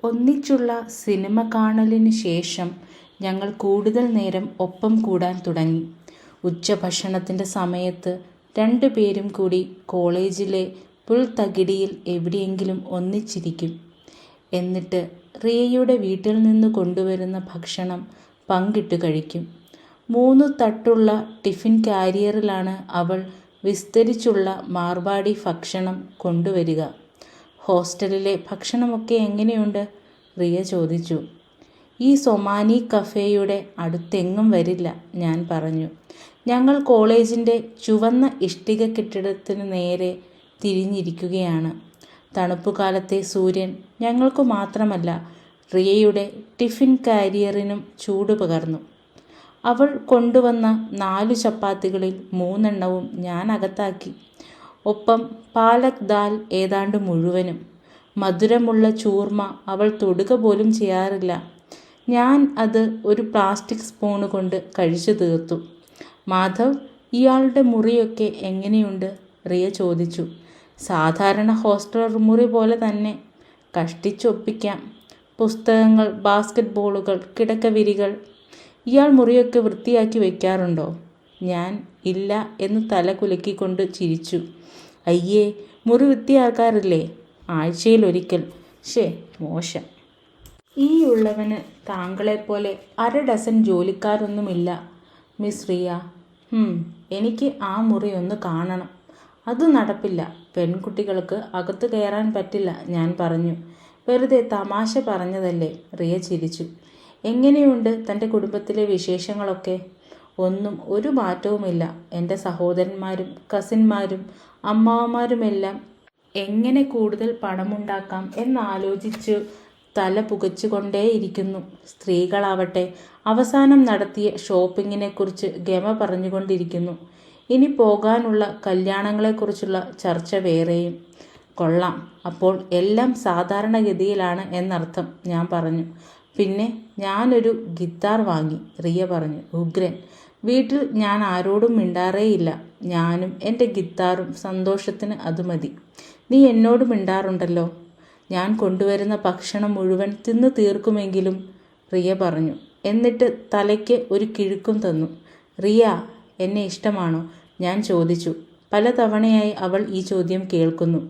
ഒന്നിച്ചുള്ള സിനിമ കാണലിനു ശേഷം ഞങ്ങൾ കൂടുതൽ നേരം ഒപ്പം കൂടാൻ തുടങ്ങി. ഉച്ചഭക്ഷണത്തിൻ്റെ സമയത്ത് രണ്ടുപേരും കൂടി കോളേജിലെ പുൽത്തകിടിയിൽ എവിടെയെങ്കിലും ഒന്നിച്ചിരിക്കും. എന്നിട്ട് റിയയുടെ വീട്ടിൽ നിന്ന് കൊണ്ടുവരുന്ന ഭക്ഷണം പങ്കിട്ട് കഴിക്കും. 3 തട്ടുള്ള ടിഫിൻ കാരിയറിലാണ് അവൾ വിസ്തരിച്ചുള്ള മാർവാടി ഭക്ഷണം കൊണ്ടുവരിക. ഹോസ്റ്റലിലെ ഭക്ഷണമൊക്കെ എങ്ങനെയുണ്ട്? റിയ ചോദിച്ചു. ഈ സൊമാനി കഫേയുടെ അടുത്തെങ്ങും വരില്ല, ഞാൻ പറഞ്ഞു. ഞങ്ങൾ കോളേജിൻ്റെ ചുവന്ന ഇഷ്ടിക കെട്ടിടത്തിന് നേരെ തിരിഞ്ഞിരിക്കുകയാണ്. തണുപ്പുകാലത്തെ സൂര്യൻ ഞങ്ങൾക്കു മാത്രമല്ല റിയയുടെ ടിഫിൻ കാരിയറിനും ചൂട് പകർന്നു. അവൾ കൊണ്ടുവന്ന 4 ചപ്പാത്തികളിൽ 3 എണ്ണവും ഞാൻ അകത്താക്കി. ഒപ്പം പാലക് ദാൽ ഏതാണ്ട് മുഴുവനും. മധുരമുള്ള ചൂർമ അവൾ തൊടുക പോലും ചെയ്യാറില്ല. ഞാൻ അത് ഒരു പ്ലാസ്റ്റിക് സ്പൂണ് കൊണ്ട് കഴിച്ചു തീർത്തു. മാധവ്, ഇയാളുടെ മുറിയൊക്കെ എങ്ങനെയുണ്ട്? റിയ ചോദിച്ചു. സാധാരണ ഹോസ്റ്റൽ മുറി പോലെ തന്നെ. കഷ്ടിച്ചൊപ്പിക്കാം. പുസ്തകങ്ങൾ, ബാസ്കറ്റ് ബോളുകൾ, കിടക്കവിരികൾ. ഇയാൾ മുറിയൊക്കെ വൃത്തിയാക്കി വയ്ക്കാറുണ്ടോ? ഞാൻ ഇല്ല എന്ന് തല കുലുക്കിക്കൊണ്ട് ചിരിച്ചു. അയ്യേ, മുറി വൃത്തിയാക്കാറില്ലേ? ആഴ്ചയിലൊരിക്കൽ. മോശം. ഈ ഉള്ളവന് താങ്കളെപ്പോലെ 1/2 ഡസൻ ജോലിക്കാരൊന്നുമില്ല മിസ് റിയ. എനിക്ക് ആ മുറി ഒന്ന് കാണണം. അത് നടപ്പില്ല. പെൺകുട്ടികൾക്ക് അകത്ത് കയറാൻ പറ്റില്ല, ഞാൻ പറഞ്ഞു. വെറുതെ തമാശ പറഞ്ഞതല്ലേ. റിയ ചിരിച്ചു. എങ്ങനെയുണ്ട് തൻ്റെ കുടുംബത്തിലെ വിശേഷങ്ങളൊക്കെ? ഒന്നും ഒരു മാറ്റവുമില്ല. എൻ്റെ സഹോദരന്മാരും കസിന്മാരും അമ്മാവന്മാരുമെല്ലാം എങ്ങനെ കൂടുതൽ പണമുണ്ടാക്കാം എന്നാലോചിച്ചു തല പുകച്ചുകൊണ്ടേയിരിക്കുന്നു. സ്ത്രീകളാവട്ടെ അവസാനം നടത്തിയ ഷോപ്പിങ്ങിനെക്കുറിച്ച് ഗമ പറഞ്ഞുകൊണ്ടിരിക്കുന്നു. ഇനി പോകാനുള്ള കല്യാണങ്ങളെക്കുറിച്ചുള്ള ചർച്ച വേറെയും. കൊള്ളാം, അപ്പോൾ എല്ലാം സാധാരണഗതിയിലാണ് എന്നർത്ഥം, ഞാൻ പറഞ്ഞു. പിന്നെ ഞാനൊരു ഗിത്താർ വാങ്ങി, റിയ പറഞ്ഞു. ഉഗ്രൻ. വീട്ടിൽ ഞാൻ ആരോടും മിണ്ടാറേയില്ല. ഞാനും എൻ്റെ ഗിത്താറും. സന്തോഷത്തിന് അത് മതി. നീ എന്നോട് മിണ്ടാറുണ്ടല്ലോ. ഞാൻ കൊണ്ടുവരുന്ന ഭക്ഷണം മുഴുവൻ തിന്നു തീർക്കുമെങ്കിലും, റിയ പറഞ്ഞു. എന്നിട്ട് തലയ്ക്ക് ഒരു കിഴുക്കും തന്നു. റിയ, എന്നെ ഇഷ്ടമാണോ? ഞാൻ ചോദിച്ചു. പലതവണയായി അവൾ ഈ ചോദ്യം കേൾക്കുന്നു.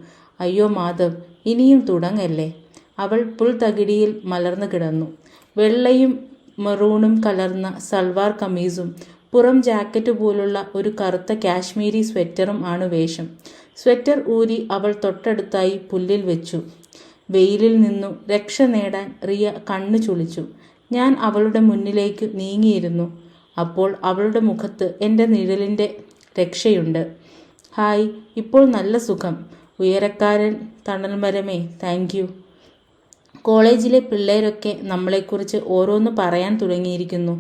അയ്യോ മാധവ്, ഇനിയും തുടങ്ങല്ലേ. അവൾ പുൽത്തകിടിയിൽ മലർന്നു കിടന്നു. വെള്ളയും മെറൂണും കലർന്ന സൽവാർ കമീസും പുറം ജാക്കറ്റ് പോലുള്ള ഒരു കറുത്ത കാശ്മീരി സ്വെറ്ററും ആണ് വേഷം. സ്വെറ്റർ ഊരി അവൾ തൊട്ടടുത്തായി പുല്ലിൽ വെച്ചു. വെയിലിൽ നിന്നു രക്ഷ നേടാൻ റിയ കണ്ണു ചുളിച്ചു. ഞാൻ അവളുടെ മുന്നിലേക്ക് നീങ്ങിയിരുന്നു. അപ്പോൾ അവളുടെ മുഖത്ത് എൻ്റെ നിഴലിൻ്റെ രക്ഷയുണ്ട്. ഹായ്, ഇപ്പോൾ നല്ല സുഖം. ഉയരക്കാരൻ തണൽമരമേ, താങ്ക് യു. കോളേജിലെ പിള്ളേരൊക്കെ നമ്മളെക്കുറിച്ച് ഓരോന്ന് പറയാൻ തുടങ്ങിയിരിക്കുന്നു.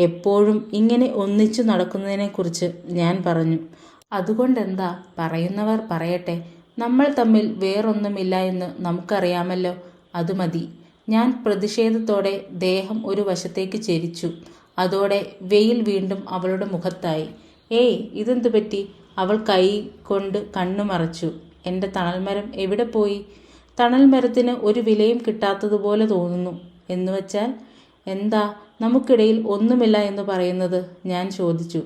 എപ്പോഴും ഇങ്ങനെ ഒന്നിച്ചു നടക്കുന്നതിനെക്കുറിച്ച്, ഞാൻ പറഞ്ഞു. അതുകൊണ്ടെന്താ? പറയുന്നവർ പറയട്ടെ. നമ്മൾ തമ്മിൽ വേറൊന്നുമില്ല എന്ന് നമുക്കറിയാമല്ലോ. അത് മതി. ഞാൻ പ്രതിഷേധത്തോടെ ദേഹം ഒരു വശത്തേക്ക് ചെരിച്ചു. അതോടെ വെയിൽ വീണ്ടും അവളുടെ മുഖത്തായി. ഏയ്, ഇതെന്തു പറ്റി? അവൾ കൈ കൊണ്ട് കണ്ണു മറച്ചു. എൻ്റെ തണൽമരം എവിടെ പോയി? തണൽമരത്തിന് ഒരു വിലയും കിട്ടാത്തതുപോലെ തോന്നുന്നു. എന്നുവച്ചാൽ എന്താ നമുക്കിടയിൽ ഒന്നുമില്ല എന്ന് പറയുന്നത്? ഞാൻ ചോദിച്ചു,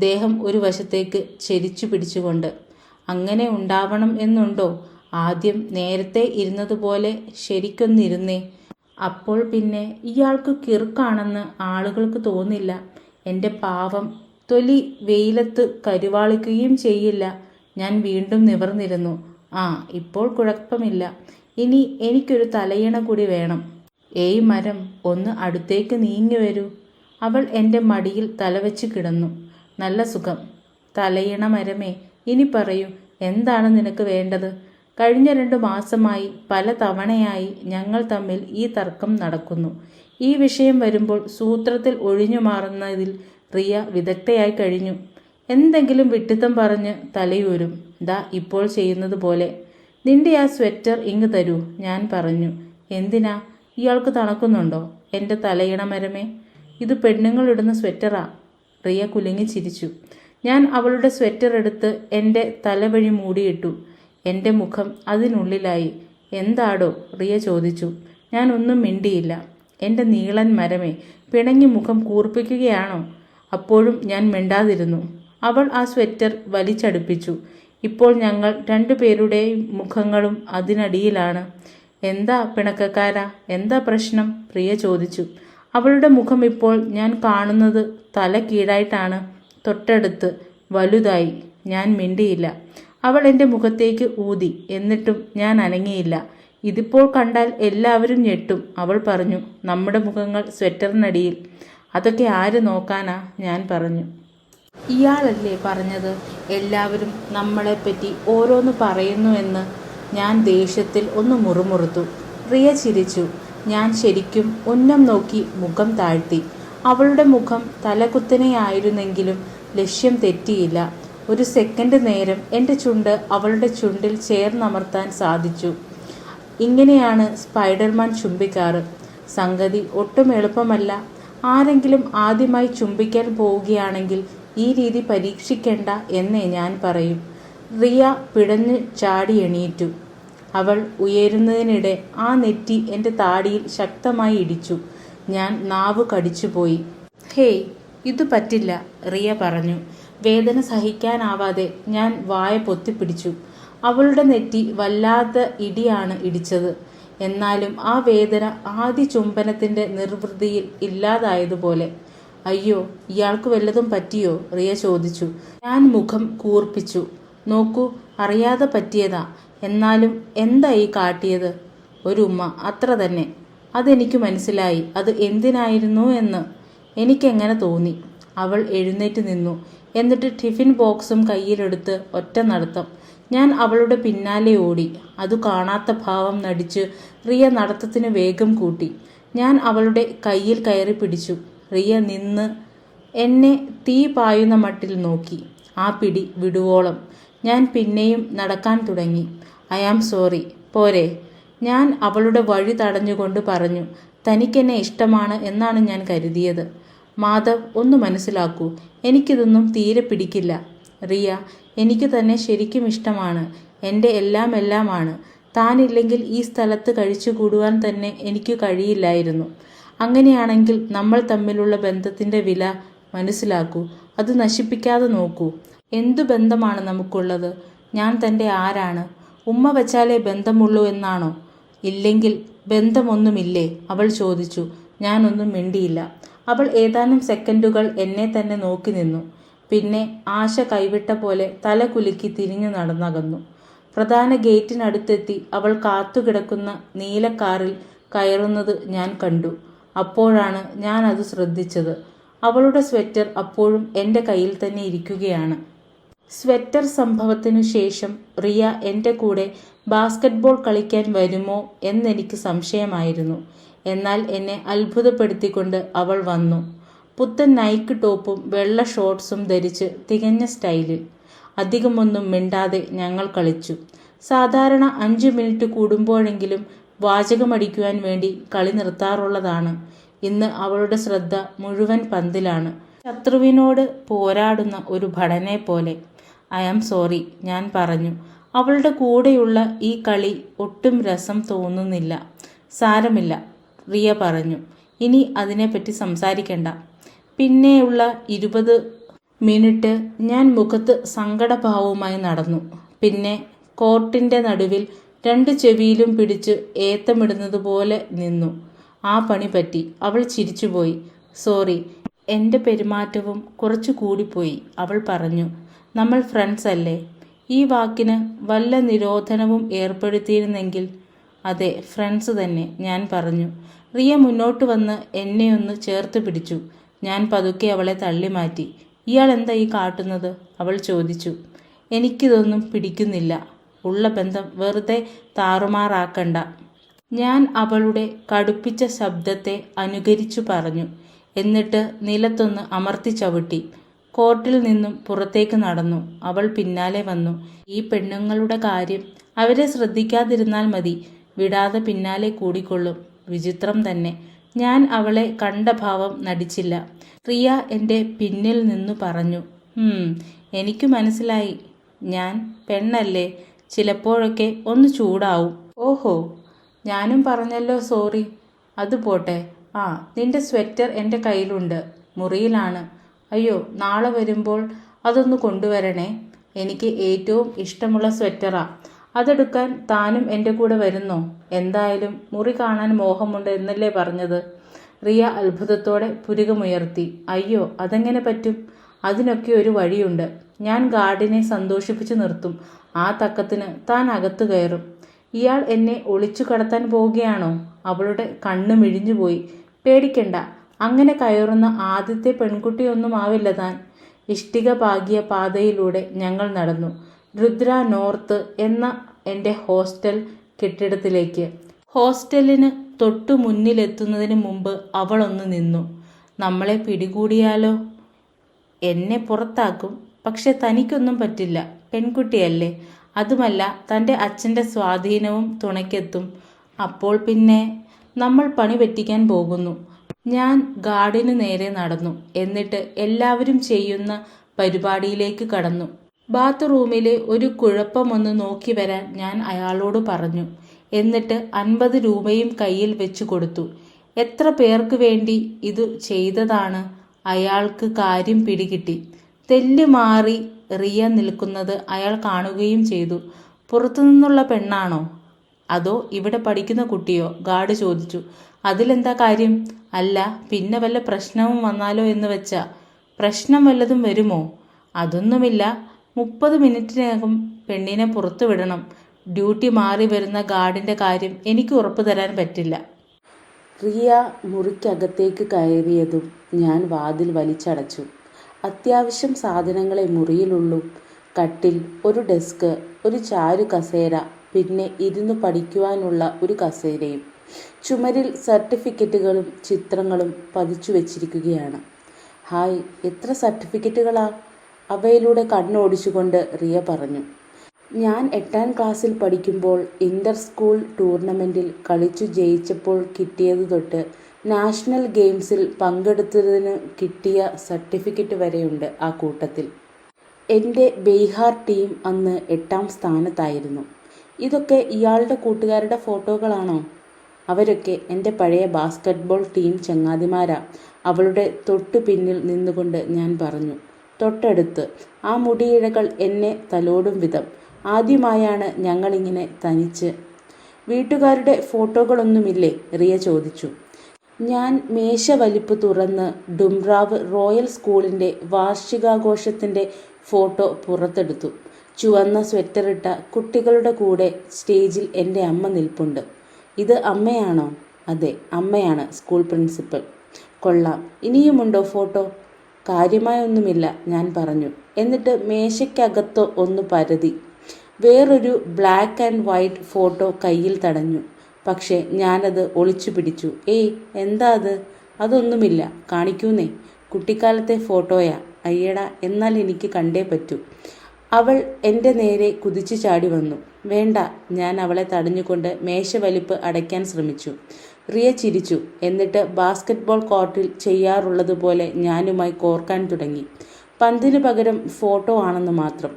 ദേഹം ഒരു വശത്തേക്ക് ചെരിച്ചു പിടിച്ചുകൊണ്ട്. അങ്ങനെ ഉണ്ടാവണം എന്നുണ്ടോ? ആദ്യം നേരത്തെ ഇരുന്നതുപോലെ ശരിക്കൊന്നിരുന്നേ. അപ്പോൾ പിന്നെ ഇയാൾക്ക് കിറുക്കാണെന്ന് ആളുകൾക്ക് തോന്നില്ല. എൻ്റെ പാവം തൊലി വെയിലത്ത് കരുവാളിക്കുകയും ചെയ്യില്ല. ഞാൻ വീണ്ടും നിവർന്നിരുന്നു. ഇപ്പോൾ കുഴപ്പമില്ല. ഇനി എനിക്കൊരു തലയിണ കൂടി വേണം. ഏയ് മരം, ഒന്ന് അടുത്തേക്ക് നീങ്ങി വരൂ. അവൾ എൻ്റെ മടിയിൽ തലവെച്ച് കിടന്നു. നല്ല സുഖം. തലയിണ മരമേ, ഇനി പറയൂ, എന്താണ് നിനക്ക് വേണ്ടത്? കഴിഞ്ഞ 2 മാസമായി പല തവണയായി ഞങ്ങൾ തമ്മിൽ ഈ തർക്കം നടക്കുന്നു. ഈ വിഷയം വരുമ്പോൾ സൂത്രത്തിൽ ഒഴിഞ്ഞു മാറുന്നതിൽ റിയ വിദഗ്ധയായി കഴിഞ്ഞു. എന്തെങ്കിലും വിഡ്ഢിത്തം പറഞ്ഞ് തലയൂരും. ദാ ഇപ്പോൾ ചെയ്യുന്നത് പോലെ. നിന്റെ ആ സ്വെറ്റർ ഇങ്ങ് തരൂ, ഞാൻ പറഞ്ഞു. എന്തിനാ? ഇയാൾക്ക് തണുക്കുന്നുണ്ടോ? എൻ്റെ തലയിണ മരമേ, ഇത് പെണ്ണുങ്ങളിടുന്ന സ്വെറ്ററാ. റിയ കുലുങ്ങി ചിരിച്ചു. ഞാൻ അവളുടെ സ്വെറ്റർ എടുത്ത് എൻ്റെ തലവഴി മൂടിയിട്ടു. എൻ്റെ മുഖം അതിനുള്ളിലായി. എന്താടോ? റിയ ചോദിച്ചു. ഞാൻ ഒന്നും മിണ്ടിയില്ല. എൻ്റെ നീളൻ മരമേ, പിണങ്ങി മുഖം കൂർപ്പിക്കുകയാണോ? അപ്പോഴും ഞാൻ മിണ്ടാതിരുന്നു. അവൾ ആ സ്വെറ്റർ വലിച്ചടുപ്പിച്ചു. ഇപ്പോൾ ഞങ്ങൾ രണ്ടുപേരുടെയും മുഖങ്ങളും അതിനടിയിലാണ്. എന്താ പിണക്കക്കാരാ, എന്താ പ്രശ്നം? പ്രിയ ചോദിച്ചു. അവളുടെ മുഖം ഇപ്പോൾ ഞാൻ കാണുന്നത് തല കീഴായിട്ടാണ്, തൊട്ടടുത്ത്, വലുതായി. ഞാൻ മിണ്ടിയില്ല. അവൾ എൻ്റെ മുഖത്തേക്ക് ഊതി. എന്നിട്ടും ഞാൻ അനങ്ങിയില്ല. ഇതിപ്പോൾ കണ്ടാൽ എല്ലാവരും ഞെട്ടും, അവൾ പറഞ്ഞു. നമ്മുടെ മുഖങ്ങൾ സ്വെറ്ററിനടിയിൽ. അതൊക്കെ ആര് നോക്കാനാ? ഞാൻ പറഞ്ഞു. ഇയാളല്ലേ പറഞ്ഞത് എല്ലാവരും നമ്മളെപ്പറ്റി ഓരോന്ന് പറയുന്നുവെന്ന്? ഞാൻ ദേഷ്യത്തിൽ ഒന്ന് മുറുമുറുത്തു. റിയ ചിരിച്ചു. ഞാൻ ശരിക്കും ഉന്നം നോക്കി മുഖം താഴ്ത്തി. അവളുടെ മുഖം തലകുത്തനെയായിരുന്നെങ്കിലും ലക്ഷ്യം തെറ്റിയില്ല. ഒരു സെക്കൻഡ് നേരം എൻ്റെ ചുണ്ട് അവളുടെ ചുണ്ടിൽ ചേർന്നമർത്താൻ സാധിച്ചു. ഇങ്ങനെയാണ് സ്പൈഡർമാൻ ചുംബിക്കാറ്. സംഗതി ഒട്ടും എളുപ്പമല്ല. ആരെങ്കിലും ആദ്യമായി ചുംബിക്കാൻ പോവുകയാണെങ്കിൽ ഈ രീതി പരീക്ഷിക്കേണ്ട എന്നേ ഞാൻ പറയും. റിയ പിടഞ്ഞു ചാടി എണീറ്റു. അവൾ ഉയരുന്നതിനിടെ ആ നെറ്റി എൻ്റെ താടിയിൽ ശക്തമായി ഇടിച്ചു. ഞാൻ നാവ് കടിച്ചുപോയി. ഹേയ്, ഇത് പറ്റില്ല, റിയ പറഞ്ഞു. വേദന സഹിക്കാനാവാതെ ഞാൻ വായ പൊത്തിപ്പിടിച്ചു. അവളുടെ നെറ്റി വല്ലാത്ത ഇടിയാണ് ഇടിച്ചത്. എന്നാലും ആ വേദന ആദ്യ ചുംബനത്തിൻ്റെ നിർവൃതിയിൽ ഇല്ലാതായതുപോലെ. അയ്യോ, ഇയാൾക്ക് വല്ലതും പറ്റിയോ? റിയ ചോദിച്ചു. ഞാൻ മുഖം കൂർപ്പിച്ചു. നോക്കൂ, അറിയാതെ പറ്റിയതാ. എന്നാലും എന്താ ഈ കാട്ടിയത്? ഒരു ഉമ്മ, അത്ര തന്നെ. അതെനിക്ക് മനസ്സിലായി. അത് എന്തിനായിരുന്നു എന്ന് എനിക്കെങ്ങനെ തോന്നി. അവൾ എഴുന്നേറ്റ് നിന്നു. എന്നിട്ട് ടിഫിൻ ബോക്സും കയ്യിലെടുത്ത് ഒറ്റ നടത്തം. ഞാൻ അവളുടെ പിന്നാലെ ഓടി. അത് കാണാത്ത ഭാവം നടിച്ച് റിയ നടത്തത്തിന് വേഗം കൂട്ടി. ഞാൻ അവളുടെ കയ്യിൽ കയറി പിടിച്ചു. റിയ നിന്ന് എന്നെ തീ പായുന്ന മട്ടിൽ നോക്കി. ആ പിടി വിടുവോളം ഞാൻ പിന്നെയും നടക്കാൻ തുടങ്ങി. ഐ ആം സോറി, പോരെ? ഞാൻ അവളുടെ വഴി തടഞ്ഞുകൊണ്ട് പറഞ്ഞു. തനിക്കെന്നെ ഇഷ്ടമാണ് എന്നാണ് ഞാൻ കരുതിയത്. മാധവ്, ഒന്ന് മനസ്സിലാക്കൂ, എനിക്കിതൊന്നും തീരെ പിടിക്കില്ല. റിയ, എനിക്ക് തന്നെ ശരിക്കും ഇഷ്ടമാണ്. എൻ്റെ എല്ലാമാണ്. താനില്ലെങ്കിൽ ഈ സ്ഥലത്ത് കഴിച്ചുകൂടുവാൻ തന്നെ എനിക്ക് കഴിയില്ലായിരുന്നു. അങ്ങനെയാണെങ്കിൽ നമ്മൾ തമ്മിലുള്ള ബന്ധത്തിൻ്റെ വില മനസ്സിലാക്കൂ. അത് നശിപ്പിക്കാതെ നോക്കൂ. എന്തു ബന്ധമാണ് നമുക്കുള്ളത്? ഞാൻ തൻ്റെ ആരാണ്? ഉമ്മ വച്ചാലേ ബന്ധമുള്ളൂ എന്നാണോ? ഇല്ലെങ്കിൽ ബന്ധമൊന്നുമില്ലേ? അവൾ ചോദിച്ചു. ഞാനൊന്നും മിണ്ടിയില്ല. അവൾ ഏതാനും സെക്കൻഡുകൾ എന്നെ തന്നെ നോക്കി നിന്നു. പിന്നെ ആശ കൈവിട്ട പോലെ തല കുലുക്കി തിരിഞ്ഞു നടന്നകന്നു. പ്രധാന ഗേറ്റിനടുത്തെത്തി അവൾ കാത്തുകിടക്കുന്ന നീല കാറിൽ കയറുന്നത് ഞാൻ കണ്ടു. അപ്പോഴാണ് ഞാൻ അത് ശ്രദ്ധിച്ചത്. അവളുടെ സ്വെറ്റർ അപ്പോഴും എൻ്റെ കയ്യിൽ തന്നെ ഇരിക്കുകയാണ്. സ്വെറ്റർ സംഭവത്തിനു ശേഷം റിയ എൻ്റെ കൂടെ ബാസ്കറ്റ്ബോൾ കളിക്കാൻ വരുമോ എന്നെനിക്ക് സംശയമായിരുന്നു. എന്നാൽ എന്നെ അത്ഭുതപ്പെടുത്തിക്കൊണ്ട് അവൾ വന്നു. പുത്തൻ നൈക്ക് ടോപ്പും വെള്ള ഷോർട്ട്സും ധരിച്ച് തികഞ്ഞ സ്റ്റൈലിൽ. അധികമൊന്നും മിണ്ടാതെ ഞങ്ങൾ കളിച്ചു. സാധാരണ 5 മിനിറ്റ് കൂടുമ്പോഴെങ്കിലും വാചകമടിക്കുവാൻ വേണ്ടി കളി നിർത്താറുള്ളതാണ്. ഇന്ന് അവളുടെ ശ്രദ്ധ മുഴുവൻ പന്തിലാണ്. ശത്രുവിനോട് പോരാടുന്ന ഒരു ഭടനെ പോലെ. ഐ ആം സോറി, ഞാൻ പറഞ്ഞു. അവളുടെ കൂടെയുള്ള ഈ കളി ഒട്ടും രസം തോന്നുന്നില്ല. സാരമില്ല, റിയ പറഞ്ഞു. ഇനി അതിനെപ്പറ്റി സംസാരിക്കണ്ട. പിന്നെയുള്ള 20 മിനിറ്റ് ഞാൻ മുഖത്ത് സങ്കടഭാവവുമായി നടന്നു. പിന്നെ കോർട്ടിൻ്റെ നടുവിൽ 2 ചെവിയിലും പിടിച്ച് ഏത്തമിടുന്നത് പോലെ നിന്നു. ആ പണി പറ്റി. അവൾ ചിരിച്ചുപോയി. സോറി, എൻ്റെ പെരുമാറ്റവും കുറച്ചു കൂടിപ്പോയി, അവൾ പറഞ്ഞു. നമ്മൾ ഫ്രണ്ട്സ് അല്ലേ? ഈ വാക്കിന് വല്ല നിരോധനവും ഏർപ്പെടുത്തിയിരുന്നെങ്കിൽ. അതെ, ഫ്രണ്ട്സ് തന്നെ, ഞാൻ പറഞ്ഞു. റിയ മുന്നോട്ട് വന്ന് എന്നെ ഒന്ന് ചേർത്ത് പിടിച്ചു. ഞാൻ പതുക്കെ അവളെ തള്ളിമാറ്റി. ഇയാൾ എന്താ ഈ കാട്ടുന്നത്? അവൾ ചോദിച്ചു. എനിക്കിതൊന്നും പിടിക്കുന്നില്ല. ഉള്ള ബന്ധം വെറുതെ താറുമാറാക്കണ്ട. ഞാൻ അവളുടെ കടുപ്പിച്ച ശബ്ദത്തെ അനുകരിച്ചു പറഞ്ഞു. എന്നിട്ട് നിലത്തൊന്ന് അമർത്തി ചവിട്ടി. കോർട്ടിൽ നിന്നും പുറത്തേക്ക് നടന്നു. അവൾ പിന്നാലെ വന്നു. ഈ പെണ്ണുങ്ങളുടെ കാര്യം അവരെ ശ്രദ്ധിക്കാതിരുന്നാൽ മതി. വിടാതെ പിന്നാലെ കൂടിക്കൊള്ളും. വിചിത്രം തന്നെ. ഞാൻ അവളെ കണ്ട ഭാവം നടിച്ചില്ല. റിയ എൻ്റെ പിന്നിൽ നിന്നു പറഞ്ഞു. എനിക്ക് മനസ്സിലായി. ഞാൻ പെണ്ണല്ലേ, ചിലപ്പോഴൊക്കെ ഒന്ന് ചൂടാവും. ഓഹോ, ഞാനും പറഞ്ഞല്ലോ സോറി. അത് പോട്ടെ. ആ, നിന്റെ സ്വെറ്റർ എൻ്റെ കയ്യിലുണ്ട്, മുറിയിലാണ്. അയ്യോ, നാളെ വരുമ്പോൾ അതൊന്ന് കൊണ്ടുവരണേ. എനിക്ക് ഏറ്റവും ഇഷ്ടമുള്ള സ്വെറ്ററാ. അതെടുക്കാൻ താനും എൻ്റെ കൂടെ വരുന്നോ? എന്തായാലും മുറി കാണാൻ മോഹമുണ്ട് എന്നല്ലേ പറഞ്ഞത്? റിയ അത്ഭുതത്തോടെ പുരികമുയർത്തി. അയ്യോ, അതെങ്ങനെ പറ്റും? അതിനൊക്കെ ഒരു വഴിയുണ്ട്. ഞാൻ ഗാർഡിനെ സന്തോഷിപ്പിച്ചു നിർത്തും. ആ തക്കത്തിന് താൻ അകത്ത് കയറും. ഇയാൾ എന്നെ ഒളിച്ചു കടത്താൻ പോവുകയാണോ? അവളുടെ കണ്ണ് മിഴിഞ്ഞുപോയി. പേടിക്കണ്ട, അങ്ങനെ കയറുന്ന ആദ്യത്തെ പെൺകുട്ടിയൊന്നും ആവില്ല താൻ. ഇഷ്ടിക പാകിയ പാതയിലൂടെ ഞങ്ങൾ നടന്നു രുദ്ര നോർത്ത് എന്ന എൻ്റെ ഹോസ്റ്റൽ കെട്ടിടത്തിലേക്ക്. ഹോസ്റ്റലിന് തൊട്ടു മുന്നിലെത്തുന്നതിന് മുമ്പ് അവളൊന്ന് നിന്നു. നമ്മളെ പിടികൂടിയാലോ? എന്നെ പുറത്താക്കും. പക്ഷെ തനിക്കൊന്നും പറ്റില്ല, പെൺകുട്ടിയല്ലേ. അതുമല്ല, തൻ്റെ അച്ഛൻ്റെ സ്വാധീനവും തുണയ്ക്കെത്തും. അപ്പോൾ പിന്നെ നമ്മൾ പണി പറ്റിക്കാൻ പോകുന്നു. ഞാൻ ഗാർഡിന് നേരെ നടന്നു. എന്നിട്ട് എല്ലാവരും ചെയ്യുന്ന പരിപാടിയിലേക്ക് കടന്നു. ബാത്റൂമിലെ ഒരു കുഴപ്പമൊന്ന് നോക്കി വരാൻ ഞാൻ അയാളോട് പറഞ്ഞു. എന്നിട്ട് 50 രൂപയും കയ്യിൽ വെച്ചു കൊടുത്തു. എത്ര പേർക്ക് വേണ്ടി ഇത് ചെയ്തതാണ്? അയാൾക്ക് കാര്യം പിടികിട്ടി. തെല്ല് മാറി റിയ നിൽക്കുന്നത് അയാൾ കാണുകയും ചെയ്തു. പുറത്തുനിന്നുള്ള പെണ്ണാണോ അതോ ഇവിടെ പഠിക്കുന്ന കുട്ടിയോ? ഗാർഡ് ചോദിച്ചു. അതിലെന്താ കാര്യം? അല്ല, പിന്നെ വല്ല പ്രശ്നവും വന്നാലോ എന്ന് വെച്ചാ. പ്രശ്നം വല്ലതും വരുമോ? അതൊന്നുമില്ല. 30 മിനിറ്റിനകം പെണ്ണിനെ പുറത്തു വിടണം. ഡ്യൂട്ടി മാറി വരുന്ന ഗാർഡിൻ്റെ കാര്യം എനിക്ക് ഉറപ്പു തരാൻ പറ്റില്ല. റിയ മുറിക്കകത്തേക്ക് കയറിയതും ഞാൻ വാതിൽ വലിച്ചടച്ചു. അത്യാവശ്യം സാധനങ്ങളെ മുറിയിലുള്ളൂ. കട്ടിൽ, ഒരു ഡെസ്ക്, ഒരു ചാരു കസേര, പിന്നെ ഇരുന്ന് പഠിക്കുവാനുള്ള ഒരു കസേരയും. ചുമരിൽ സർട്ടിഫിക്കറ്റുകളും ചിത്രങ്ങളും പതിച്ചു വെച്ചിരിക്കുകയാണ്. ഹായ്, എത്ര സർട്ടിഫിക്കറ്റുകളാ! അവയിലൂടെ കണ്ണോടിച്ചുകൊണ്ട് റിയ പറഞ്ഞു. ഞാൻ 8ാം ക്ലാസ്സിൽ പഠിക്കുമ്പോൾ ഇൻ്റർ സ്കൂൾ ടൂർണമെൻറ്റിൽ കളിച്ചു ജയിച്ചപ്പോൾ കിട്ടിയത് തൊട്ട് നാഷണൽ ഗെയിംസിൽ പങ്കെടുത്തതിന് കിട്ടിയ സർട്ടിഫിക്കറ്റ് വരെയുണ്ട് ആ കൂട്ടത്തിൽ. എൻ്റെ ബീഹാർ ടീം അന്ന് 8ാം സ്ഥാനത്തായിരുന്നു. ഇതൊക്കെ ഇയാളുടെ കൂട്ടുകാരുടെ ഫോട്ടോകളാണോ? അവരൊക്കെ എൻ്റെ പഴയ ബാസ്കറ്റ്ബോൾ ടീം ചങ്ങാതിമാരാ. അവളുടെ തൊട്ടു പിന്നിൽ നിന്നുകൊണ്ട് ഞാൻ പറഞ്ഞു. തൊട്ടടുത്ത്. ആ മുടിയിഴകൾ എന്നെ തലോടും വിധം. ആദ്യമായാണ് ഞങ്ങളിങ്ങനെ തനിച്ച്. വീട്ടുകാരുടെ ഫോട്ടോകളൊന്നുമില്ലേ? റിയ ചോദിച്ചു. ഞാൻ മേശ വലിപ്പ് തുറന്ന് ഡുംറാവ് റോയൽ സ്കൂളിൻ്റെ വാർഷികാഘോഷത്തിൻ്റെ ഫോട്ടോ പുറത്തെടുത്തു. ചുവന്ന സ്വെറ്ററിട്ട കുട്ടികളുടെ കൂടെ സ്റ്റേജിൽ എൻ്റെ അമ്മ നിൽപ്പുണ്ട്. ഇത് അമ്മയാണോ? അതെ, അമ്മയാണ്, സ്കൂൾ പ്രിൻസിപ്പൽ. കൊള്ളാം. ഇനിയുമുണ്ടോ ഫോട്ടോ? കാര്യമായൊന്നുമില്ല, ഞാൻ പറഞ്ഞു. എന്നിട്ട് മേശയ്ക്കകത്ത് ഒന്ന് പരതി. വേറൊരു ബ്ലാക്ക് ആൻഡ് വൈറ്റ് ഫോട്ടോ കയ്യിൽ തടഞ്ഞു. പക്ഷെ ഞാനത് ഒളിച്ചു പിടിച്ചു. ഏയ്, എന്താ അത്? അതൊന്നുമില്ല, കാണിക്കൂന്നേ. കുട്ടിക്കാലത്തെ ഫോട്ടോയാ. അയ്യടാ, എന്നാൽ എനിക്ക് കണ്ടേ പറ്റൂ. അവൾ എൻ്റെ നേരെ കുതിച്ചു ചാടി വന്നു. വേണ്ട, ഞാൻ അവളെ തടഞ്ഞുകൊണ്ട് മേശവലിപ്പ് അടയ്ക്കാൻ ശ്രമിച്ചു. റിയ ചിരിച്ചു. എന്നിട്ട് ബാസ്കറ്റ്ബോൾ കോർട്ടിൽ ചെയ്യാറുള്ളതുപോലെ ഞാനുമായി കോർക്കാൻ തുടങ്ങി. പന്തിന് പകരം ഫോട്ടോ ആണെന്ന് മാത്രം.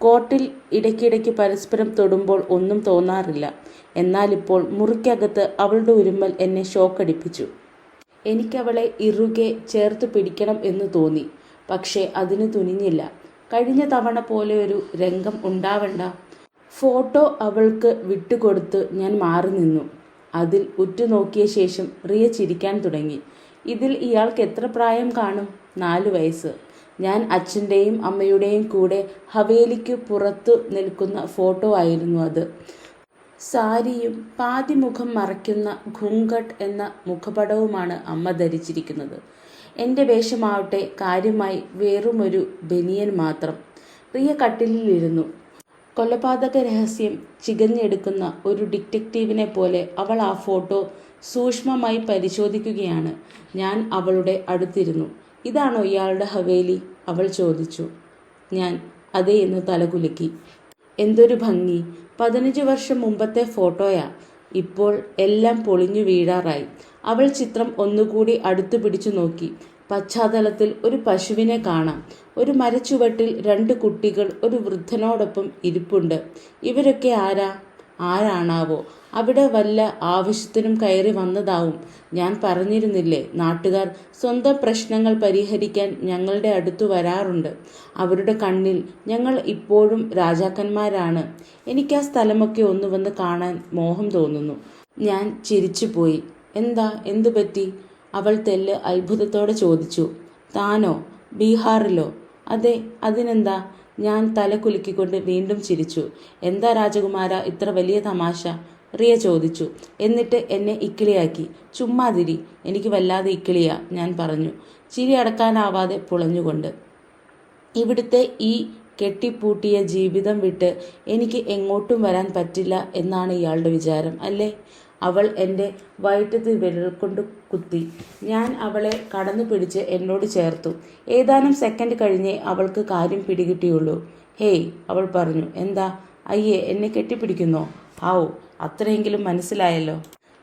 കോർട്ടിൽ ഇടയ്ക്കിടയ്ക്ക് പരസ്പരം തൊടുമ്പോൾ ഒന്നും തോന്നാറില്ല. എന്നാലിപ്പോൾ മുറിക്കകത്ത് അവളുടെ ഉരുമ്മൽ എന്നെ ഷോക്കടിപ്പിച്ചു. എനിക്കവളെ ഇറുകെ ചേർത്ത് പിടിക്കണം എന്ന് തോന്നി. പക്ഷേ അതിന് തുനിഞ്ഞില്ല. കഴിഞ്ഞ തവണ പോലെ ഒരു രംഗം ഉണ്ടാവണ്ട. ഫോട്ടോ അവൾക്ക് വിട്ടുകൊടുത്ത് ഞാൻ മാറി നിന്നു. അതിൽ ഉറ്റുനോക്കിയ ശേഷം റിയ ചിരിക്കാൻ തുടങ്ങി. ഇതിൽ ഇയാൾക്ക് എത്ര പ്രായം കാണും? 4 വയസ്സ്. ഞാൻ അച്ഛൻ്റെയും അമ്മയുടെയും കൂടെ ഹവേലിക്ക് പുറത്തു നിൽക്കുന്ന ഫോട്ടോ ആയിരുന്നു അത്. സാരിയും പാതി മുഖം മറയ്ക്കുന്ന ഘുംഘട്ട് എന്ന മുഖപടവുമാണ് അമ്മ ധരിച്ചിരിക്കുന്നത്. എൻ്റെ വേഷമാവട്ടെ കാര്യമായി വെറുമൊരു ബനിയൻ മാത്രം. റിയ കട്ടിലിരുന്നു. കൊലപാതക രഹസ്യം ചികഞ്ഞെടുക്കുന്ന ഒരു ഡിറ്റക്റ്റീവിനെ പോലെ അവൾ ആ ഫോട്ടോ സൂക്ഷ്മമായി പരിശോധിക്കുകയാണ്. ഞാൻ അവളുടെ അടുത്തിരുന്നു. ഇതാണോ ഇയാളുടെ ഹവേലി? അവൾ ചോദിച്ചു. ഞാൻ അതെ എന്ന് തലകുലുക്കി. എന്തൊരു ഭംഗി! 15 വർഷം മുമ്പത്തെ ഫോട്ടോയാ. ഇപ്പോൾ എല്ലാം പൊളിഞ്ഞു വീഴാറായി. അവൾ ചിത്രം ഒന്നുകൂടി അടുത്തു പിടിച്ചു നോക്കി. പശ്ചാത്തലത്തിൽ ഒരു പശുവിനെ കാണാം. ഒരു മരച്ചുവട്ടിൽ 2 കുട്ടികൾ ഒരു വൃദ്ധനോടൊപ്പം ഇരിപ്പുണ്ട്. ഇവരൊക്കെ ആരാണാവോ? അവിടെ വല്ല ആവശ്യത്തിനും കയറി വന്നതാവും. ഞാൻ പറഞ്ഞിരുന്നില്ലേ, നാട്ടുകാർ സ്വന്തം പ്രശ്നങ്ങൾ പരിഹരിക്കാൻ ഞങ്ങളുടെ അടുത്തു വരാറുണ്ട്. അവരുടെ കണ്ണിൽ ഞങ്ങൾ ഇപ്പോഴും രാജാക്കന്മാരാണ്. എനിക്ക് ആ സ്ഥലമൊക്കെ ഒന്ന് വന്ന് കാണാൻ മോഹം തോന്നുന്നു. ഞാൻ ചിരിച്ചുപോയി. എന്തു പറ്റി? അവൾ തെല്ല് അത്ഭുതത്തോടെ ചോദിച്ചു. താനോ? ബീഹാറിലോ? അതെ, അതിനെന്താ? ഞാൻ തല കുലുക്കിക്കൊണ്ട് വീണ്ടും ചിരിച്ചു. എന്താ രാജകുമാര ഇത്ര വലിയ തമാശ? റിയ ചോദിച്ചു. എന്നിട്ട് എന്നെ ഇക്കിളിയാക്കി. ചുമ്മാതിരി, എനിക്ക് വല്ലാതെ ഇക്കിളിയാ, ഞാൻ പറഞ്ഞു, ചിരി അടക്കാനാവാതെ പുളഞ്ഞുകൊണ്ട്. ഇവിടുത്തെ ഈ കെട്ടിപ്പൂട്ടിയ ജീവിതം വിട്ട് എനിക്ക് എങ്ങോട്ടും വരാൻ പറ്റില്ല എന്നാണ് ഇയാളുടെ വിചാരം അല്ലേ? അവൾ എൻ്റെ വയറ്റത്ത് വിരൽ കൊണ്ട് കുത്തി. ഞാൻ അവളെ കടന്നു പിടിച്ച് എന്നോട് ചേർത്തു. ഏതാനും സെക്കൻഡ് കഴിഞ്ഞേ അവൾക്ക് കാര്യം പിടികിട്ടിയുള്ളൂ. ഹേയ്, അവൾ പറഞ്ഞു. എന്താ? അയ്യേ, എന്നെ കെട്ടിപ്പിടിക്കുന്നോ? ഹാവൂ, അത്രയെങ്കിലും മനസ്സിലായല്ലോ.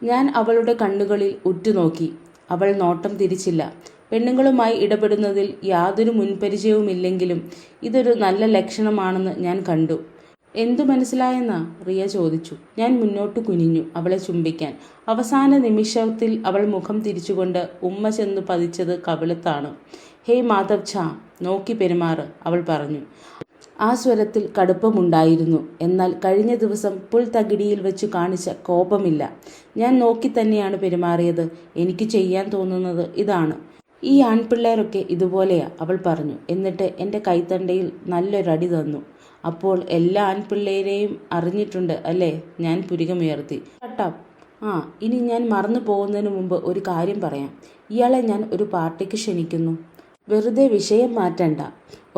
ഞാൻ അവളുടെ കണ്ണുകളിൽ ഉറ്റുനോക്കി. അവൾ നോട്ടം തിരിച്ചില്ല. പെണ്ണുങ്ങളുമായി ഇടപെടുന്നതിൽ യാതൊരു മുൻപരിചയവുമില്ലെങ്കിലും ഇതൊരു നല്ല ലക്ഷണമാണെന്ന് ഞാൻ കണ്ടു. എന്തു മനസ്സിലായെന്നാ? റിയ ചോദിച്ചു. ഞാൻ മുന്നോട്ട് കുനിഞ്ഞു അവളെ ചുംബിക്കാൻ. അവസാന നിമിഷത്തിൽ അവൾ മുഖം തിരിച്ചുകൊണ്ട് ഉമ്മ ചെന്നു പതിച്ചത് കവിളത്താണ്. ഹേയ് മാധവ് ഛാ, നോക്കി പെരുമാറ്, അവൾ പറഞ്ഞു. ആ സ്വരത്തിൽ കടുപ്പമുണ്ടായിരുന്നു. എന്നാൽ കഴിഞ്ഞ ദിവസം പുൽത്തകിടിയിൽ വെച്ചു കാണിച്ച കോപമില്ല. ഞാൻ നോക്കി തന്നെയാണ് പെരുമാറിയത്. എനിക്ക് ചെയ്യാൻ തോന്നുന്നത് ഇതാണ്. ഈ ആൺപിള്ളേരൊക്കെ ഇതുപോലെയാ, അവൾ പറഞ്ഞു. എന്നിട്ട് എൻ്റെ കൈത്തണ്ടയിൽ നല്ലൊരടി തന്നു. അപ്പോൾ എല്ലാ ആൺപിള്ളേരെയും അറിഞ്ഞിട്ടുണ്ട് അല്ലേ? ഞാൻ പുരികമുയർത്തി. ഷട്ടപ്പ്. ഇനി ഞാൻ മറന്നു പോകുന്നതിന് മുമ്പ് ഒരു കാര്യം പറയാം. ഇയാളെ ഞാൻ ഒരു പാർട്ടിക്ക് ക്ഷണിക്കുന്നു. വെറുതെ വിഷയം മാറ്റണ്ട.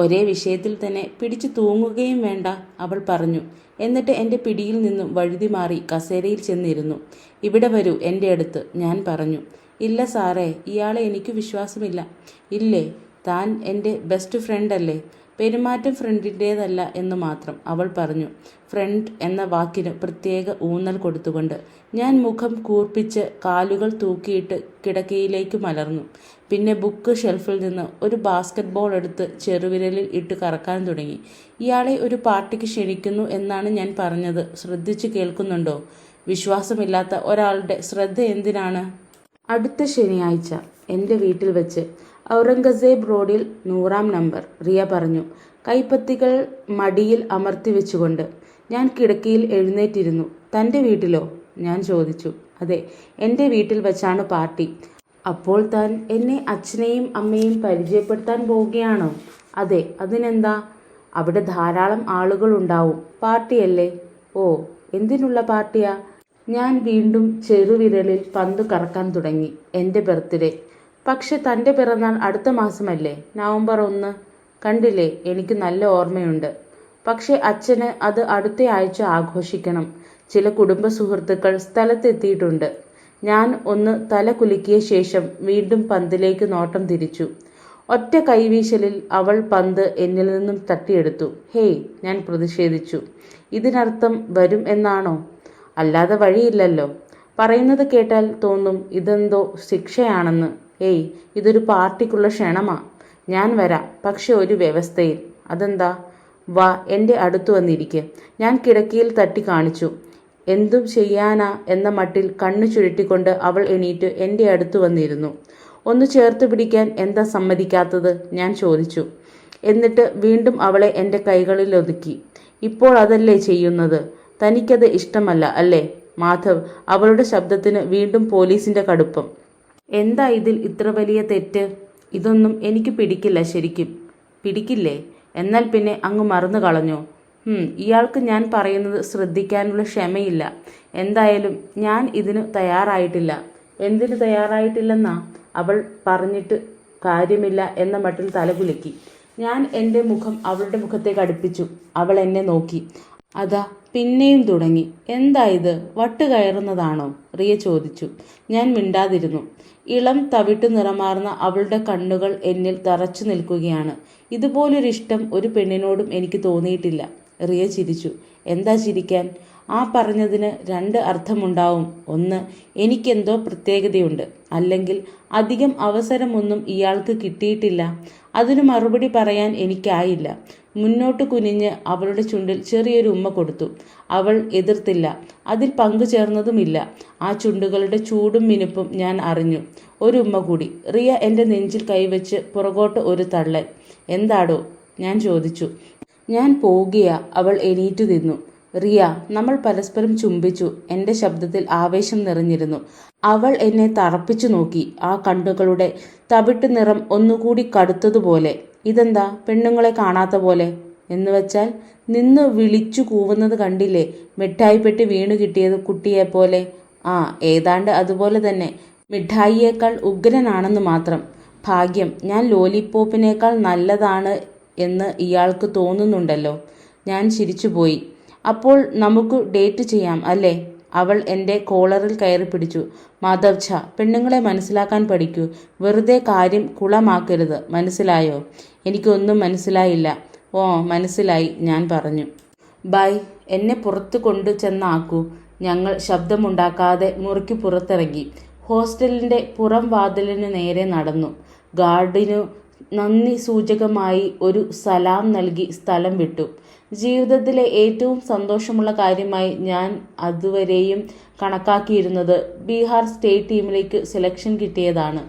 ഒരേ വിഷയത്തിൽ തന്നെ പിടിച്ചു തൂങ്ങുകയും വേണ്ട, അവൾ പറഞ്ഞു. എന്നിട്ട് എൻ്റെ പിടിയിൽ നിന്നും വഴുതി മാറി കസേരയിൽ ചെന്നിരുന്നു. ഇവിടെ വരൂ എൻ്റെ അടുത്ത്, ഞാൻ പറഞ്ഞു. ഇല്ല സാറേ, ഇയാളെ എനിക്ക് വിശ്വാസമില്ല. ഇല്ലേ? താൻ എൻ്റെ ബെസ്റ്റ് ഫ്രണ്ട് അല്ലേ? പെരുമാറ്റം ഫ്രണ്ടിൻ്റേതല്ല എന്ന് മാത്രം, അവൾ പറഞ്ഞു. ഫ്രണ്ട് എന്ന വാക്കിന് പ്രത്യേക ഊന്നൽ കൊടുത്തുകൊണ്ട്. ഞാൻ മുഖം കൂർപ്പിച്ച് കാലുകൾ തൂക്കിയിട്ട് കിടക്കയിലേക്ക് മലർന്നു. പിന്നെ ബുക്ക് ഷെൽഫിൽ നിന്ന് ഒരു ബാസ്കറ്റ് ബോൾ എടുത്ത് ചെറുവിരലിൽ ഇട്ട് കറക്കാൻ തുടങ്ങി. ഇയാളെ ഒരു പാർട്ടിക്ക് ക്ഷണിക്കുന്നു എന്നാണ് ഞാൻ പറഞ്ഞത്. ശ്രദ്ധിച്ചു കേൾക്കുന്നുണ്ടോ? വിശ്വാസമില്ലാത്ത ഒരാളുടെ ശ്രദ്ധ എന്തിനാണ്? അടുത്ത ശനിയാഴ്ച എൻ്റെ വീട്ടിൽ വെച്ച്, ഔറംഗസേബ് റോഡിൽ 100-ാം നമ്പർ, റിയ പറഞ്ഞു, കൈപ്പത്തികൾ മടിയിൽ അമർത്തി വെച്ചുകൊണ്ട്. ഞാൻ കിടക്കയിൽ എഴുന്നേറ്റിരുന്നു. തൻ്റെ വീട്ടിലോ? ഞാൻ ചോദിച്ചു. അതെ, എൻ്റെ വീട്ടിൽ വെച്ചാണ് പാർട്ടി. അപ്പോൾ താൻ എന്നെ അച്ഛനെയും അമ്മയും പരിചയപ്പെടുത്താൻ പോവുകയാണോ? അതെ, അതിനെന്താ? അവിടെ ധാരാളം ആളുകളുണ്ടാവും. പാർട്ടിയല്ലേ? ഓ, എന്തിനുള്ള പാർട്ടിയാ? ഞാൻ വീണ്ടും ചെറുവിരലിൽ പന്തു കറക്കാൻ തുടങ്ങി. എൻ്റെ ബർത്ത്ഡേ. പക്ഷെ തൻ്റെ പിറന്നാൾ അടുത്ത മാസമല്ലേ? നവംബർ 1. കണ്ടില്ലേ, എനിക്ക് നല്ല ഓർമ്മയുണ്ട്. പക്ഷെ അച്ഛന് അത് അടുത്ത ആഴ്ച ആഘോഷിക്കണം. ചില കുടുംബ സുഹൃത്തുക്കൾ സ്ഥലത്തെത്തിയിട്ടുണ്ട്. ഞാൻ ഒന്ന് തല കുലുക്കിയ ശേഷം വീണ്ടും പന്തിലേക്ക് നോട്ടം തിരിച്ചു. ഒറ്റ കൈവീശലിൽ അവൾ പന്ത് എന്നിൽ നിന്നും തട്ടിയെടുത്തു. ഹേയ്, ഞാൻ പ്രതിഷേധിച്ചു. ഇതിനർത്ഥം വരും എന്നാണോ? അല്ലാതെ വഴിയില്ലല്ലോ. പറയുന്നത് കേട്ടാൽ തോന്നും ഇതെന്തോ ശിക്ഷയാണെന്ന്. ഏയ്, ഇതൊരു പാർട്ടിക്കുള്ള ക്ഷണമാ. ഞാൻ വരാം, പക്ഷെ ഒരു വ്യവസ്ഥയിൽ. അതെന്താ? വാ, എൻ്റെ അടുത്തു വന്നിരിക്കെ, ഞാൻ കിടക്കയിൽ തട്ടി കാണിച്ചു. എന്തും ചെയ്യാനാ എന്ന മട്ടിൽ കണ്ണു ചുരുട്ടിക്കൊണ്ട് അവൾ എണീറ്റ് എൻ്റെ അടുത്തു വന്നിരുന്നു. ഒന്ന് ചേർത്ത് പിടിക്കാൻ എന്താ സമ്മതിക്കാത്തത്? ഞാൻ ചോദിച്ചു. എന്നിട്ട് വീണ്ടും അവളെ എൻ്റെ കൈകളിൽ ഒതുക്കി. ഇപ്പോൾ അതല്ലേ ചെയ്യുന്നത്? തനിക്കത് ഇഷ്ടമല്ല അല്ലേ? മാധവ്, അവളുടെ ശബ്ദത്തിന് വീണ്ടും പോലീസിൻ്റെ കടുപ്പം. എന്താ ഇതിൽ ഇത്ര വലിയ തെറ്റ്? ഇതൊന്നും എനിക്ക് പിടിക്കില്ല. ശരിക്കും പിടിക്കില്ലേ? എന്നാൽ പിന്നെ അങ്ങ് മറന്നു കളഞ്ഞോ? ഇയാൾക്ക് ഞാൻ പറയുന്നത് ശ്രദ്ധിക്കാനുള്ള ക്ഷമയില്ല. എന്തായാലും ഞാൻ ഇതിന് തയ്യാറായിട്ടില്ല. എന്തിനു തയ്യാറായിട്ടില്ലെന്നാ? അവൾ പറഞ്ഞിട്ട് കാര്യമില്ല എന്ന മട്ടിൽ തലകുലുക്കി. ഞാൻ എൻ്റെ മുഖം അവളുടെ മുഖത്തേക്ക് അടുപ്പിച്ചു. അവൾ എന്നെ നോക്കി. അതാ പിന്നെയും തുടങ്ങി. എന്താ ഇത്, വട്ട് കയറുന്നതാണോ? റിയ ചോദിച്ചു. ഞാൻ മിണ്ടാതിരുന്നു. ഇളം തവിട്ടു നിറമാർന്ന അവളുടെ കണ്ണുകൾ എന്നിൽ തറച്ചു നിൽക്കുകയാണ്. ഇതുപോലൊരിഷ്ടം ഒരു പെണ്ണിനോടും എനിക്ക് തോന്നിയിട്ടില്ല. റിയ ചിരിച്ചു. എന്താ ചിരിക്കാൻ? ആ പറഞ്ഞതിന് രണ്ട് അർത്ഥമുണ്ടാവും. ഒന്ന്, എനിക്കെന്തോ പ്രത്യേകതയുണ്ട്, അല്ലെങ്കിൽ അധികം അവസരമൊന്നും ഇയാൾക്ക് കിട്ടിയിട്ടില്ല. അതിനു മറുപടി പറയാൻ എനിക്കായില്ല. മുന്നോട്ട് കുനിഞ്ഞ് അവളുടെ ചുണ്ടിൽ ചെറിയൊരു ഉമ്മ കൊടുത്തു. അവൾ എതിർത്തില്ല, അതിൽ പങ്കുചേർന്നതുമില്ല. ആ ചുണ്ടുകളുടെ ചൂടും മിനുപ്പും ഞാൻ അറിഞ്ഞു. ഒരു ഉമ്മ കൂടി. റിയ എൻ്റെ നെഞ്ചിൽ കൈവച്ച് പുറകോട്ട് ഒരു തള്ളൽ. എന്താടോ? ഞാൻ ചോദിച്ചു. ഞാൻ പോകുകയാ. അവൾ എണീറ്റു നിന്നു. റിയ, നമ്മൾ പരസ്പരം ചുംബിച്ചു. എൻ്റെ ശബ്ദത്തിൽ ആവേശം നിറഞ്ഞിരുന്നു. അവൾ എന്നെ തറപ്പിച്ചു നോക്കി. ആ കണ്ണുകളുടെ തവിട്ട് നിറം ഒന്നുകൂടി കടുത്തതുപോലെ. ഇതെന്താ പെണ്ണുങ്ങളെ കാണാത്ത പോലെ? എന്നുവെച്ചാൽ നിന്ന് വിളിച്ചു കൂവുന്നത് കണ്ടില്ലേ? മിഠായിപ്പെട്ടി വീണു കിട്ടിയത് കുട്ടിയെപ്പോലെ. ആ, ഏതാണ്ട് അതുപോലെ തന്നെ. മിഠായിയേക്കാൾ ഉഗ്രനാണെന്ന് മാത്രം. ഭാഗ്യം, ഞാൻ ലോലിപോപ്പിനേക്കാൾ നല്ലതാണ് എന്ന് ഇയാൾക്ക് തോന്നുന്നുണ്ടല്ലോ. ഞാൻ ചിരിച്ചുപോയി. അപ്പോൾ നമുക്ക് ഡേറ്റ് ചെയ്യാം അല്ലേ? അവൾ എൻ്റെ കോളറിൽ കയറി പിടിച്ചു. മാധവ് ഛ, പെണ്ണുങ്ങളെ മനസ്സിലാക്കാൻ പഠിക്കൂ. വെറുതെ കാര്യം കുളമാക്കരുത്. മനസ്സിലായോ? എനിക്കൊന്നും മനസ്സിലായില്ല. ഓ, മനസ്സിലായി, ഞാൻ പറഞ്ഞു. ബൈ, എന്നെ പുറത്തു കൊണ്ടു ചെന്നാക്കൂ. ഞങ്ങൾ ശബ്ദമുണ്ടാക്കാതെ മുറിക്ക് പുറത്തിറങ്ങി. ഹോസ്റ്റലിൻ്റെ പുറം വാതിലിന് നേരെ നടന്നു. ഗാർഡിനു നന്ദി സൂചകമായി ഒരു സലാം നൽകി സ്ഥലം വിട്ടു. ജീവിതത്തിലെ ഏറ്റവും സന്തോഷമുള്ള കാര്യമായി ഞാൻ അതുവരെയും കണക്കാക്കിയിരുന്നത് ബീഹാർ സ്റ്റേറ്റ് ടീമിലേക്ക് സെലക്ഷൻ കിട്ടിയതാണ്.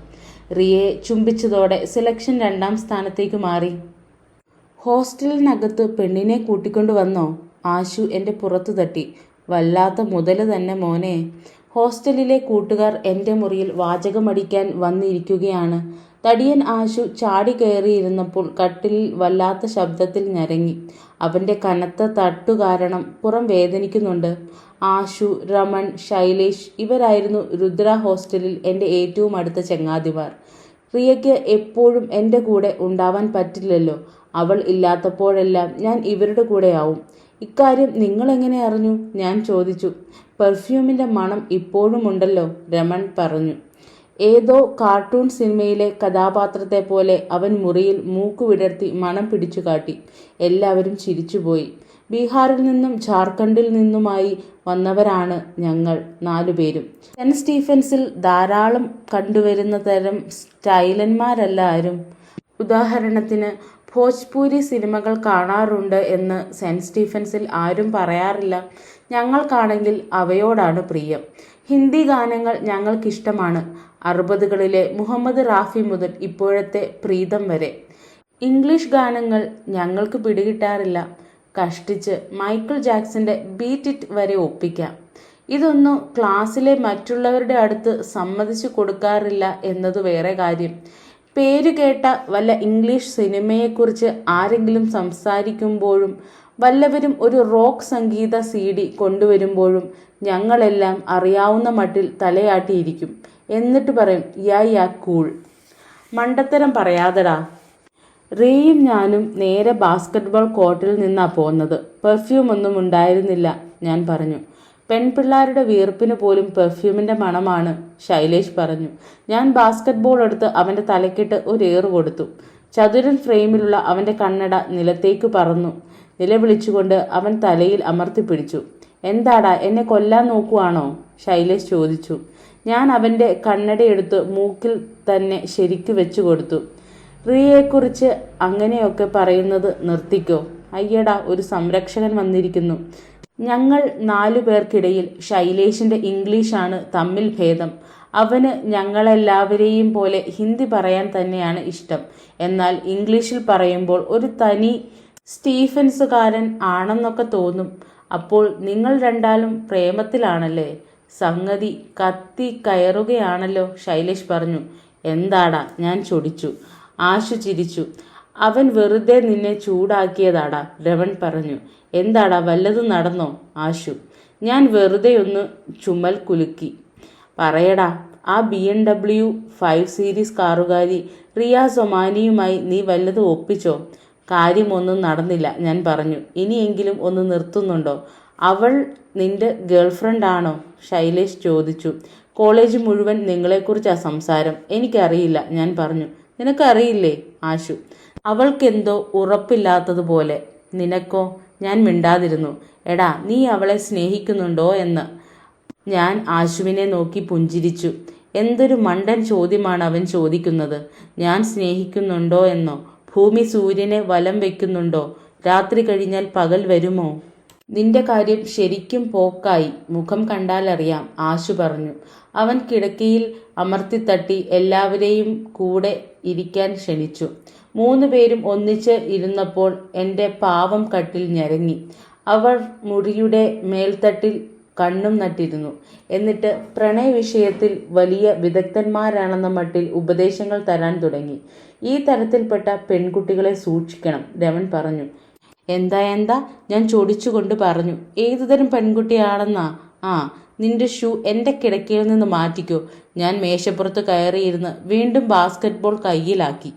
റിയയെ ചുംബിച്ചതോടെ സെലക്ഷൻ 2ാം സ്ഥാനത്തേക്ക് മാറി. ഹോസ്റ്റലിനകത്ത് പെണ്ണിനെ കൂട്ടിക്കൊണ്ടു വന്നോ? ആശു എൻ്റെ പുറത്തു തട്ടി. വല്ലാത്ത മുതല് തന്നെ മോനെ. ഹോസ്റ്റലിലെ കൂട്ടുകാർ എൻ്റെ മുറിയിൽ വാചകമടിക്കാൻ വന്നിരിക്കുകയാണ്. തടിയൻ ആശു ചാടി കയറിയിരുന്നപ്പോൾ കട്ടിലിൽ വല്ലാത്ത ശബ്ദത്തിൽ ഞരങ്ങി. അവൻ്റെ കനത്ത തട്ടു കാരണം പുറം വേദനിക്കുന്നുണ്ട്. ആശു, രമൺ, ശൈലേഷ് ഇവരായിരുന്നു രുദ്ര ഹോസ്റ്റലിൽ എൻ്റെ ഏറ്റവും അടുത്ത ചങ്ങാതിമാർ. റിയയ്ക്ക് എപ്പോഴും എൻ്റെ കൂടെ ഉണ്ടാവാൻ പറ്റില്ലല്ലോ. അവൾ ഇല്ലാത്തപ്പോഴെല്ലാം ഞാൻ ഇവരുടെ കൂടെയാവും. ഇക്കാര്യം നിങ്ങളെങ്ങനെ അറിഞ്ഞു? ഞാൻ ചോദിച്ചു. പെർഫ്യൂമിൻ്റെ മണം ഇപ്പോഴുമുണ്ടല്ലോ, രമൺ പറഞ്ഞു. ഏതോ കാർട്ടൂൺ സിനിമയിലെ കഥാപാത്രത്തെ പോലെ അവൻ മുറിയിൽ മൂക്കു വിടർത്തി മണം പിടിച്ചു കാട്ടി. എല്ലാവരും ചിരിച്ചുപോയി. ബീഹാറിൽ നിന്നും ജാർഖണ്ഡിൽ നിന്നുമായി വന്നവരാണ് ഞങ്ങൾ 4 പേരും. സെന്റ് സ്റ്റീഫൻസിൽ ധാരാളം കണ്ടുവരുന്ന തരം സ്റ്റൈലന്മാരല്ല ആരും. ഉദാഹരണത്തിന് ഭോജ്പൂരി സിനിമകൾ കാണാറുണ്ട് എന്ന് സെന്റ് സ്റ്റീഫൻസിൽ ആരും പറയാറില്ല. ഞങ്ങൾക്കാണെങ്കിൽ അവയോടാണ് പ്രിയം. ഹിന്ദി ഗാനങ്ങൾ ഞങ്ങൾക്കിഷ്ടമാണ്. 60കളിലെ മുഹമ്മദ് റാഫി മുതൽ ഇപ്പോഴത്തെ പ്രീതം വരെ. ഇംഗ്ലീഷ് ഗാനങ്ങൾ ഞങ്ങൾക്ക് പിടികിട്ടാറില്ല. കഷ്ടിച്ച് മൈക്കിൾ ജാക്സന്റെ ബീറ്റ് ഇറ്റ് വരെ ഒപ്പിക്കാം. ഇതൊന്നും ക്ലാസ്സിലെ മറ്റുള്ളവരുടെ അടുത്ത് സമ്മതിച്ചു കൊടുക്കാറില്ല എന്നതു വേറെ കാര്യം. പേരുകേട്ട വല്ല ഇംഗ്ലീഷ് സിനിമയെക്കുറിച്ച് ആരെങ്കിലും സംസാരിക്കുമ്പോഴും വല്ലവരും ഒരു റോക്ക് സംഗീത CD കൊണ്ടുവരുമ്പോഴും ഞങ്ങളെല്ലാം അറിയാവുന്ന മട്ടിൽ തലയാട്ടിയിരിക്കും. എന്നിട്ട് പറയും, യാ കൂൾ. മണ്ടത്തരം പറയാതെടാ. റേയും ഞാനും നേരെ ബാസ്കറ്റ്ബോൾ കോർട്ടിൽ നിന്നാ പോന്നത്. പെർഫ്യൂം ഒന്നും ഉണ്ടായിരുന്നില്ല, ഞാൻ പറഞ്ഞു. പെൺപിള്ളാരുടെ വിയർപ്പിന് പോലും പെർഫ്യൂമിൻ്റെ മണമാണ്, ശൈലേഷ് പറഞ്ഞു. ഞാൻ ബാസ്കറ്റ്ബോൾ എടുത്ത് അവൻ്റെ തലക്കിട്ട് ഒരു ഏറ് കൊടുത്തു. ചതുരൻ ഫ്രെയിമിലുള്ള അവൻ്റെ കണ്ണട നിലത്തേക്ക് പറന്നു. നിലവിളിച്ചുകൊണ്ട് അവൻ തലയിൽ അമർത്തിപ്പിടിച്ചു. എന്താടാ, എന്നെ കൊല്ലാൻ നോക്കുവാണോ? ശൈലേഷ് ചോദിച്ചു. ഞാൻ അവൻ്റെ കണ്ണടയെടുത്ത് മൂക്കിൽ തന്നെ ശരിക്കു വെച്ചു കൊടുത്തു. റിയയെക്കുറിച്ച് അങ്ങനെയൊക്കെ പറയുന്നത് നിർത്തിക്കോ. അയ്യടാ, ഒരു സംരക്ഷകൻ വന്നിരിക്കുന്നു. ഞങ്ങൾ 4 പേർക്കിടയിൽ ശൈലേഷിൻ്റെ ഇംഗ്ലീഷാണ് തമ്മിൽ ഭേദം. അവന് ഞങ്ങളെല്ലാവരെയും പോലെ ഹിന്ദി പറയാൻ തന്നെയാണ് ഇഷ്ടം. എന്നാൽ ഇംഗ്ലീഷിൽ പറയുമ്പോൾ ഒരു തനി സ്റ്റീഫൻസുകാരൻ ആണെന്നൊക്കെ തോന്നും. അപ്പോൾ നിങ്ങൾ രണ്ടാളും പ്രേമത്തിലാണല്ലേ? സംഗതി കത്തി കയറുകയാണല്ലോ, ശൈലേഷ് പറഞ്ഞു. എന്താടാ, ഞാൻ ചൊടിച്ചു. ആശു ചിരിച്ചു. അവൻ വെറുതെ നിന്നെ ചൂടാക്കിയതാടാ, രമൺ പറഞ്ഞു. എന്താടാ, വല്ലതും നടന്നോ? ആശു. ഞാൻ വെറുതെ ഒന്ന് ചുമൽ കുലുക്കി. പറയടാ, ആ BMW 5 സീരീസ് കാറുകാരി റിയ സൊമാനിയുമായി നീ വല്ലതും ഒപ്പിച്ചോ? കാര്യമൊന്നും നടന്നില്ല, ഞാൻ പറഞ്ഞു. ഇനിയെങ്കിലും ഒന്ന് നിർത്തുന്നുണ്ടോ? അവൾ നിന്റെ ഗേൾഫ്രണ്ട് ആണോ? ശൈലേഷ് ചോദിച്ചു. കോളേജ് മുഴുവൻ നിങ്ങളെക്കുറിച്ചാ സംസാരം. എനിക്കറിയില്ല, ഞാൻ പറഞ്ഞു. നിനക്കറിയില്ലേ? ആശു. അവൾക്കെന്തോ ഉറപ്പില്ലാത്തതുപോലെ. നിനക്കോ? ഞാൻ മിണ്ടാതിരുന്നു. എടാ, നീ അവളെ സ്നേഹിക്കുന്നുണ്ടോ എന്ന്. ഞാൻ ആശുവിനെ നോക്കി പുഞ്ചിരിച്ചു. എന്തൊരു മണ്ടൻ ചോദ്യമാണ് അവൻ ചോദിക്കുന്നത്. ഞാൻ സ്നേഹിക്കുന്നുണ്ടോ എന്നോ? ഭൂമി സൂര്യനെ വലം വയ്ക്കുന്നുണ്ടോ? രാത്രി കഴിഞ്ഞാൽ പകൽ വരുമോ? നിന്റെ കാര്യം ശരിക്കും പോക്കായി, മുഖം കണ്ടാലറിയാം, ആശു പറഞ്ഞു. അവൻ കിടക്കയിൽ അമർത്തിത്തട്ടി എല്ലാവരെയും കൂടെ ഇരിക്കാൻ ക്ഷണിച്ചു. 3 പേരും ഒന്നിച്ച് ഇരുന്നപ്പോൾ എൻ്റെ പാവം കട്ടിൽ ഞരങ്ങി. അവർ മുറിയുടെ മേൽത്തട്ടിൽ കണ്ണും നട്ടിരുന്നു. എന്നിട്ട് പ്രണയ വിഷയത്തിൽ വലിയ വിദഗ്ധന്മാരാണെന്ന മട്ടിൽ ഉപദേശങ്ങൾ തരാൻ തുടങ്ങി. ഈ തരത്തിൽപ്പെട്ട പെൺകുട്ടികളെ സൂക്ഷിക്കണം, രമൺ പറഞ്ഞു. എന്താ ഞാൻ ചൊടിച്ചുകൊണ്ട് പറഞ്ഞു. ഏതുതരം പെൺകുട്ടിയാണെന്നാ? ആ, നിന്റെ ഷൂ എൻ്റെ കിടക്കയിൽ നിന്ന് മാറ്റിക്കോ. ഞാൻ മേശപ്പുറത്ത് കയറിയിരുന്ന് വീണ്ടും ബാസ്കറ്റ്ബോൾ കയ്യിലാക്കി.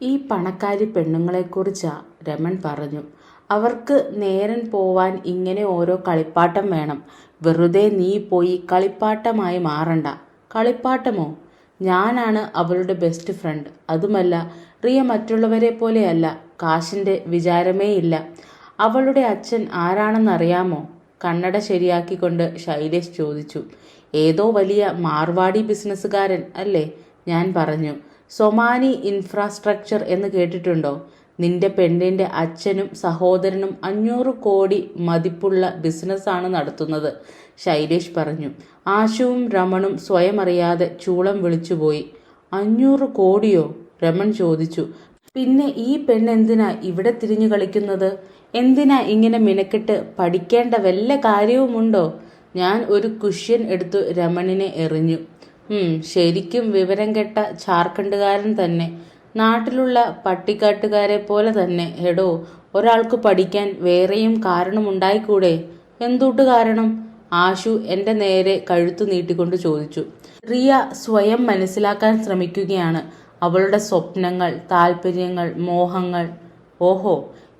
ഈ പണക്കാരി പെണ്ണുങ്ങളെക്കുറിച്ചാ, രമൺ പറഞ്ഞു. അവർക്ക് നേരം പോവാൻ ഇങ്ങനെ ഓരോ കളിപ്പാട്ടം വേണം. വെറുതെ നീ പോയി കളിപ്പാട്ടമായി മാറണ്ട. കളിപ്പാട്ടമോ? ഞാനാണ് അവളുടെ ബെസ്റ്റ് ഫ്രണ്ട്. അതുമല്ല, റിയ മറ്റുള്ളവരെ പോലെയല്ല. കാശിൻ്റെ വിചാരമേ ഇല്ല. അവളുടെ അച്ഛൻ ആരാണെന്നറിയാമോ? കണ്ണട ശരിയാക്കിക്കൊണ്ട് ശൈലേഷ് ചോദിച്ചു. ഏതോ വലിയ മാർവാടി ബിസിനസ്സുകാരൻ അല്ലേ? ഞാൻ പറഞ്ഞു. സൊമാനി ഇൻഫ്രാസ്ട്രക്ചർ എന്ന് കേട്ടിട്ടുണ്ടോ? നിന്റെ പെണ്ണിൻ്റെ അച്ഛനും സഹോദരനും 500 കോടി മതിപ്പുള്ള ബിസിനസ്സാണ് നടത്തുന്നത്, ശൈലേഷ് പറഞ്ഞു. ആശുവും രമണും സ്വയം അറിയാതെ ചൂളം വിളിച്ചുപോയി. 500 കോടിയോ? രമൺ ചോദിച്ചു. പിന്നെ ഈ പെണ്ണെന്തിനാ ഇവിടെ തിരിഞ്ഞു കളിക്കുന്നത്? എന്തിനാ ഇങ്ങനെ മിനക്കെട്ട്? പഠിക്കേണ്ട വല്ല കാര്യവുമുണ്ടോ? ഞാൻ ഒരു കുഷ്യൻ എടുത്തു രമണിനെ എറിഞ്ഞു. ശരിക്കും വിവരം കെട്ട ഝാർഖണ്ഡുകാരൻ തന്നെ. നാട്ടിലുള്ള പട്ടിക്കാട്ടുകാരെ പോലെ തന്നെ. എടോ, ഒരാൾക്ക് പഠിക്കാൻ വേറെയും കാരണമുണ്ടായിക്കൂടെ? എന്തുട്ട് കാരണം? ആശു എൻ്റെ നേരെ കഴുത്തു നീട്ടിക്കൊണ്ട് ചോദിച്ചു. റിയ സ്വയം മനസ്സിലാക്കാൻ ശ്രമിക്കുകയാണ്. അവളുടെ സ്വപ്നങ്ങൾ, താല്പര്യങ്ങൾ, മോഹങ്ങൾ. ഓഹോ,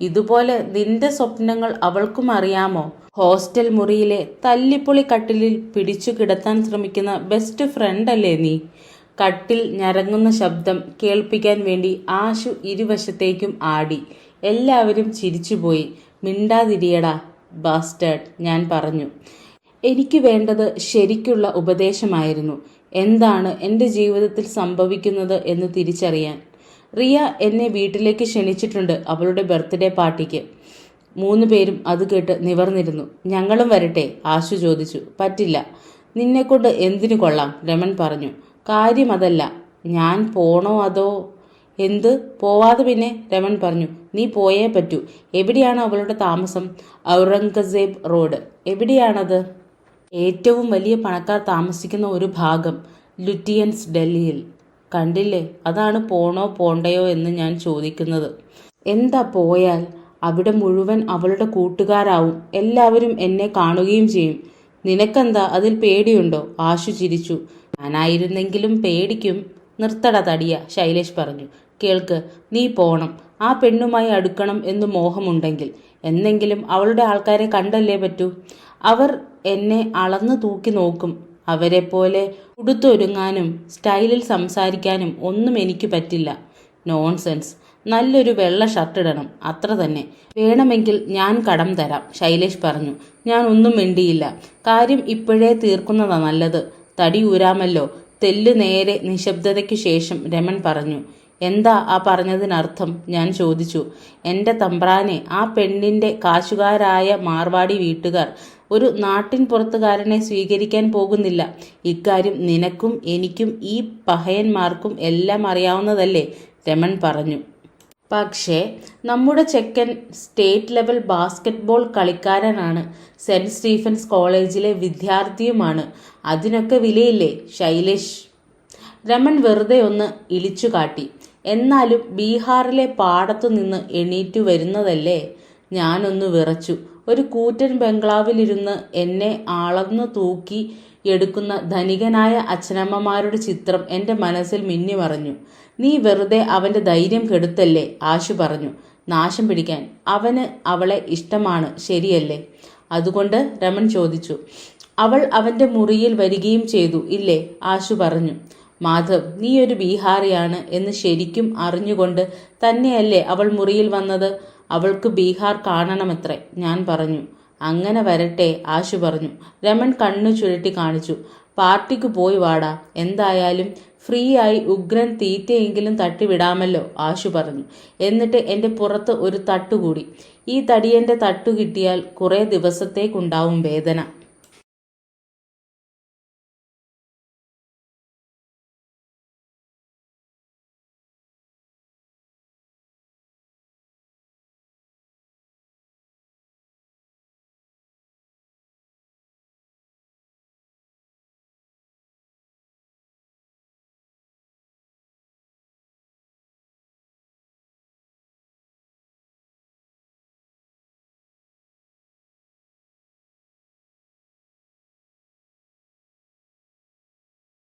ഇതുപോലെ നിന്റെ സ്വപ്നങ്ങൾ അവൾക്കും അറിയാമോ? ഹോസ്റ്റൽ മുറിയിലെ തല്ലിപ്പൊളി കട്ടിലിൽ പിടിച്ചു കിടത്താൻ ശ്രമിക്കുന്ന ബെസ്റ്റ് ഫ്രണ്ട് അല്ലേ നീ? കട്ടിൽ ഞരങ്ങുന്ന ശബ്ദം കേൾപ്പിക്കാൻ വേണ്ടി ആശു ഇരുവശത്തേക്കും ആടി. എല്ലാവരും ചിരിച്ചുപോയി. മിണ്ടാതിരിയടാ ബാസ്റ്റേഡ്, ഞാൻ പറഞ്ഞു. എനിക്ക് വേണ്ടത് ശരിക്കുള്ള ഉപദേശമായിരുന്നു. എന്താണ് എൻ്റെ ജീവിതത്തിൽ സംഭവിക്കുന്നത് എന്ന് തിരിച്ചറിയാൻ. റിയ എന്നെ വീട്ടിലേക്ക് ക്ഷണിച്ചിട്ടുണ്ട് അവളുടെ ബർത്ത്ഡേ പാർട്ടിക്ക്. 3 പേരും അത് കേട്ട് നിവർന്നിരുന്നു. ഞങ്ങളും വരട്ടെ? ആശു ചോദിച്ചു. പറ്റില്ല. നിന്നെക്കൊണ്ട് എന്തിനു കൊള്ളാം, രമൺ പറഞ്ഞു. കാര്യം അതല്ല. ഞാൻ പോണോ അതോ? എന്ത് പോവാതെ പിന്നെ? രമൺ പറഞ്ഞു. നീ പോയേ പറ്റൂ. എവിടെയാണ് അവളുടെ താമസം? ഔറംഗസേബ് റോഡ്. എവിടെയാണത്? ഏറ്റവും വലിയ പണക്കാർ താമസിക്കുന്ന ഒരു ഭാഗം, ലുറ്റിയൻസ്, ഡൽഹിയിൽ. കണ്ടില്ലേ, അതാണ് പോണോ പോണ്ടയോ എന്ന് ഞാൻ ചോദിക്കുന്നത്. എന്താ പോയാൽ? അവിടെ മുഴുവൻ അവളുടെ കൂട്ടുകാരാവും. എല്ലാവരും എന്നെ കാണുകയും ചെയ്യും. നിനക്കെന്താ അതിൽ പേടിയുണ്ടോ? ആശു ചിരിച്ചു. ഞാനായിരുന്നെങ്കിലും പേടിക്കും. നിർത്തട തടിയ, ശൈലേഷ് പറഞ്ഞു. കേൾക്ക്, നീ പോണം. ആ പെണ്ണുമായി അടുക്കണം എന്ന് മോഹമുണ്ടെങ്കിൽ എന്നെങ്കിലും അവളുടെ ആൾക്കാരെ കണ്ടല്ലേ പറ്റൂ. അവർ എന്നെ അളന്നു തൂക്കി നോക്കും. അവരെ പോലെ ഉടുത്തൊരുങ്ങാനും സ്റ്റൈലിൽ സംസാരിക്കാനും ഒന്നും എനിക്ക് പറ്റില്ല. നോൺസെൻസ്. നല്ലൊരു വെള്ള ഷർട്ട് ഇടണം, അത്ര തന്നെ. വേണമെങ്കിൽ ഞാൻ കടം തരാം, ശൈലേഷ് പറഞ്ഞു. ഞാൻ ഒന്നും മിണ്ടിയില്ല. കാര്യം ഇപ്പോഴേ തീർക്കുന്നതാ നല്ലത്. തടി ഊരാമല്ലോ. തെല്ലു നേരെ നിശബ്ദതയ്ക്കു ശേഷം രമൺ പറഞ്ഞു. എന്താ ആ പറഞ്ഞതിനർത്ഥം? ഞാൻ ചോദിച്ചു. എൻ്റെ തമ്പ്രാനെ, ആ പെണ്ണിൻ്റെ കാശുകാരായ മാർവാടി വീട്ടുകാർ ഒരു നാട്ടിൻ പുറത്തുകാരനെ സ്വീകരിക്കാൻ പോകുന്നില്ല. ഇക്കാര്യം നിനക്കും എനിക്കും ഈ പഹയന്മാർക്കും എല്ലാം അറിയാവുന്നതല്ലേ, രമൺ പറഞ്ഞു. പക്ഷേ നമ്മുടെ ചെക്കൻ സ്റ്റേറ്റ് ലെവൽ ബാസ്കറ്റ്ബോൾ കളിക്കാരനാണ്. സെൻറ്റ് സ്റ്റീഫൻസ് കോളേജിലെ വിദ്യാർത്ഥിയുമാണ്. അതിനൊക്കെ വിലയില്ലേ, ശൈലേഷ്? രമൺ വെറുതെ ഒന്ന് ഇളിച്ചു കാട്ടി. എന്നാലും ബീഹാറിലെ പാടത്തു നിന്ന് എണീറ്റു വരുന്നതല്ലേ. ഞാനൊന്ന് വിറച്ചു. ഒരു കൂറ്റൻ ബംഗ്ലാവിലിരുന്ന് എന്നെ അളന്നു തൂക്കി എടുക്കുന്ന ധനികനായ അച്ഛനമ്മമാരുടെ ചിത്രം എൻ്റെ മനസ്സിൽ മിന്നിമറഞ്ഞു. നീ വെറുതെ അവൻ്റെ ധൈര്യം കെടുത്തല്ലേ, ആശു പറഞ്ഞു. നാശം പിടിക്കാൻ. അവന് അവളെ ഇഷ്ടമാണ്, ശരിയല്ലേ? അതുകൊണ്ട്? രമൺ ചോദിച്ചു. അവൾ അവൻ്റെ മുറിയിൽ വരികയും ചെയ്തു ഇല്ലേ, ആശു പറഞ്ഞു. മാധവ്, നീ ഒരു ബീഹാറിയാണ് എന്ന് ശരിക്കും അറിഞ്ഞുകൊണ്ട് തന്നെയല്ലേ അവൾ മുറിയിൽ വന്നത്? അവൾക്ക് ബീഹാർ കാണണമത്രേ. ഞാൻ പറഞ്ഞു. അങ്ങനെ വരട്ടെ, ആശു പറഞ്ഞു. രമൺ കണ്ണു ചുഴറ്റി കാണിച്ചു. പാർട്ടിക്ക് പോയി വാടാ. എന്തായാലും ഫ്രീ ആയി ഉഗ്രൻ തീറ്റയെങ്കിലും തട്ടിവിടാമല്ലോ, ആശു പറഞ്ഞു. എന്നിട്ട് എൻ്റെ പുറത്ത് ഒരു തട്ടുകൂടി. ഈ തടിയൻ്റെ തട്ടു കിട്ടിയാൽ കുറേ ദിവസത്തേക്കുണ്ടാവും വേദന.